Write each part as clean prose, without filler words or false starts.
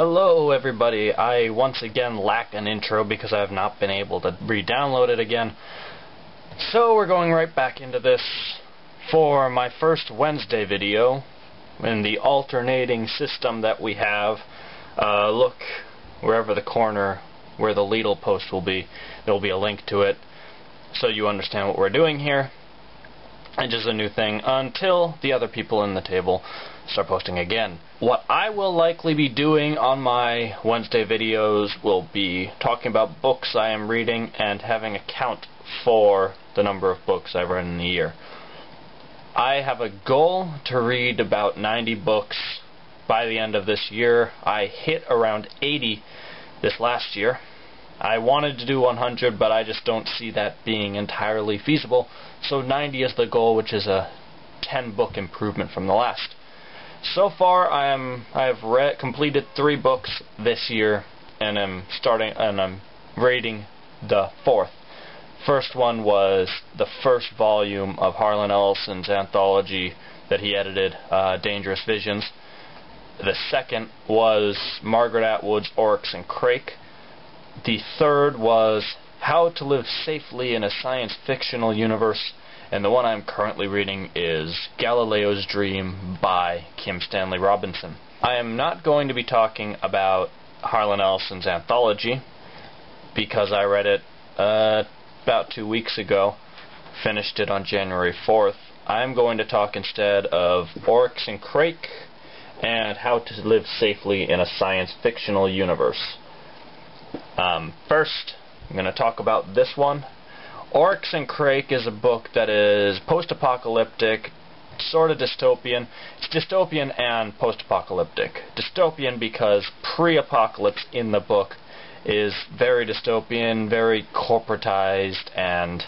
Hello everybody, I once again lack an intro because I have not been able to re-download it again. So we're going right back into this for my first Wednesday video in the alternating system that we have. Look wherever the corner where the Lidl post will be, there will be a link to it so you understand what we're doing here. And just a new thing until the other people in the table start posting again. What I will likely be doing on my Wednesday videos will be talking about books I am reading and having a count for the number of books I've read in a year. I have a goal to read about 90 books by the end of this year. I hit around 80 this last year. I wanted to do 100, but I just don't see that being entirely feasible. So 90 is the goal, which is a 10-book improvement from the last. So far, I have completed 3 books this year, and I'm rating the 4th. First one was the first volume of Harlan Ellison's anthology that he edited, Dangerous Visions. The second was Margaret Atwood's Oryx and Crake. The third was How to Live Safely in a Science Fictional Universe, and the one I'm currently reading is Galileo's Dream by Kim Stanley Robinson. I am not going to be talking about Harlan Ellison's anthology because I read it about 2 weeks ago, finished it on January 4th. I'm going to talk instead of Oryx and Crake and How to Live Safely in a Science Fictional Universe. First, I'm going to talk about this one. Oryx and Crake is a book that is post-apocalyptic, sort of dystopian. It's dystopian and post-apocalyptic. Dystopian because pre-apocalypse in the book is very dystopian, very corporatized, and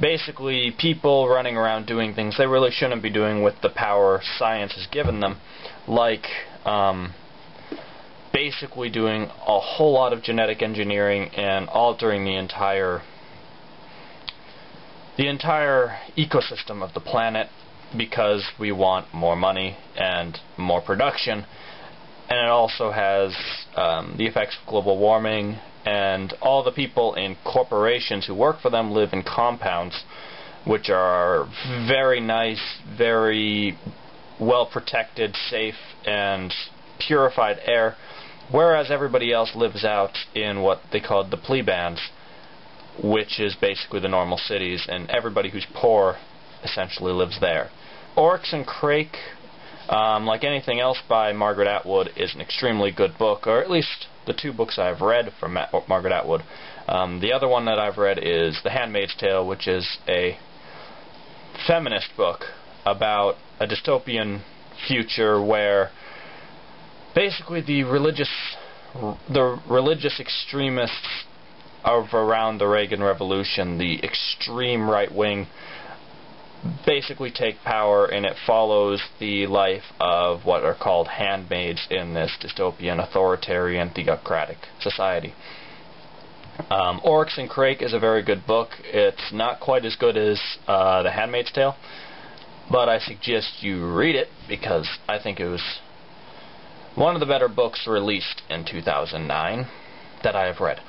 basically people running around doing things they really shouldn't be doing with the power science has given them, like basically doing a whole lot of genetic engineering and altering the entire ecosystem of the planet because we want more money and more production. And it also has the effects of global warming, and all the people in corporations who work for them live in compounds which are very nice, very well protected, safe, and purified air, whereas everybody else lives out in what they call the plebans, which is basically the normal cities, and everybody who's poor essentially lives there. Oryx and Crake, like anything else by Margaret Atwood, is an extremely good book, or at least the 2 books I've read from Margaret Atwood. The other one that I've read is The Handmaid's Tale, which is a feminist book about a dystopian future where basically the religious extremists of around the Reagan Revolution, the extreme right wing, basically take power, and it follows the life of what are called handmaids in this dystopian, authoritarian, theocratic society. Oryx and Crake is a very good book. It's not quite as good as The Handmaid's Tale, but I suggest you read it because I think it was one of the better books released in 2009 that I have read.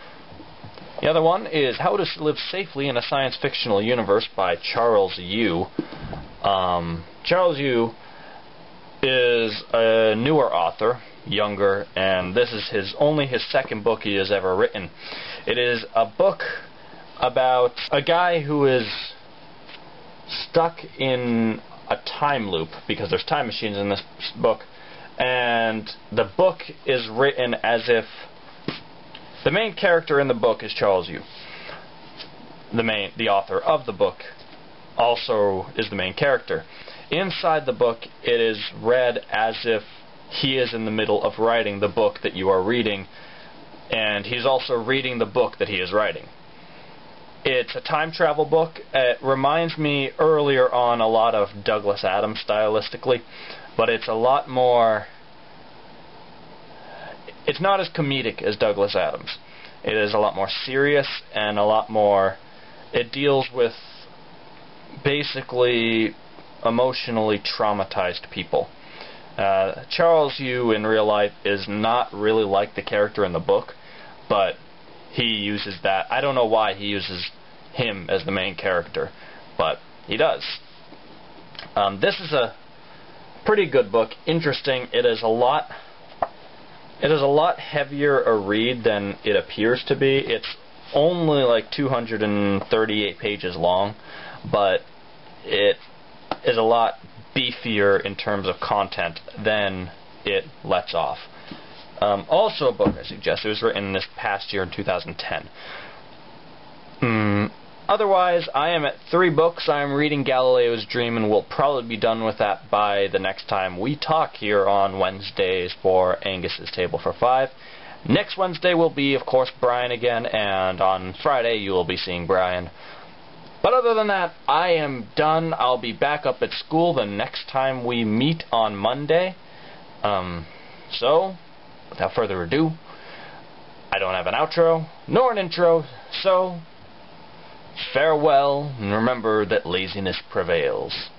The other one is How to Live Safely in a Science Fictional Universe by Charles Yu. Charles Yu is a newer author, younger, and this is only his second book he has ever written. It is a book about a guy who is stuck in a time loop because there's time machines in this book, and the book is written as if the main character in the book is Charles Yu. The author of the book also is the main character. Inside the book, it is read as if he is in the middle of writing the book that you are reading, and he's also reading the book that he is writing. It's a time travel book. It reminds me earlier on a lot of Douglas Adams stylistically, but it's a lot more... It's not as comedic as Douglas Adams. It is a lot more serious and a lot more... It deals with basically emotionally traumatized people. Charles Yu in real life is not really like the character in the book, but he uses that. I don't know why he uses him as the main character, but he does. This is a pretty good book, interesting. It is a lot heavier a read than it appears to be. It's only like 238 pages long, but it is a lot beefier in terms of content than it lets off. Also a book I suggest. It was written this past year in 2010. Otherwise, I am at 3 books. I am reading Galileo's Dream, and we'll probably be done with that by the next time we talk here on Wednesdays for Angus's Table for 5. Next Wednesday will be, of course, Brian again, and on Friday you will be seeing Brian. But other than that, I am done. I'll be back up at school the next time we meet on Monday. So, without further ado, I don't have an outro, nor an intro, so farewell, and remember that laziness prevails.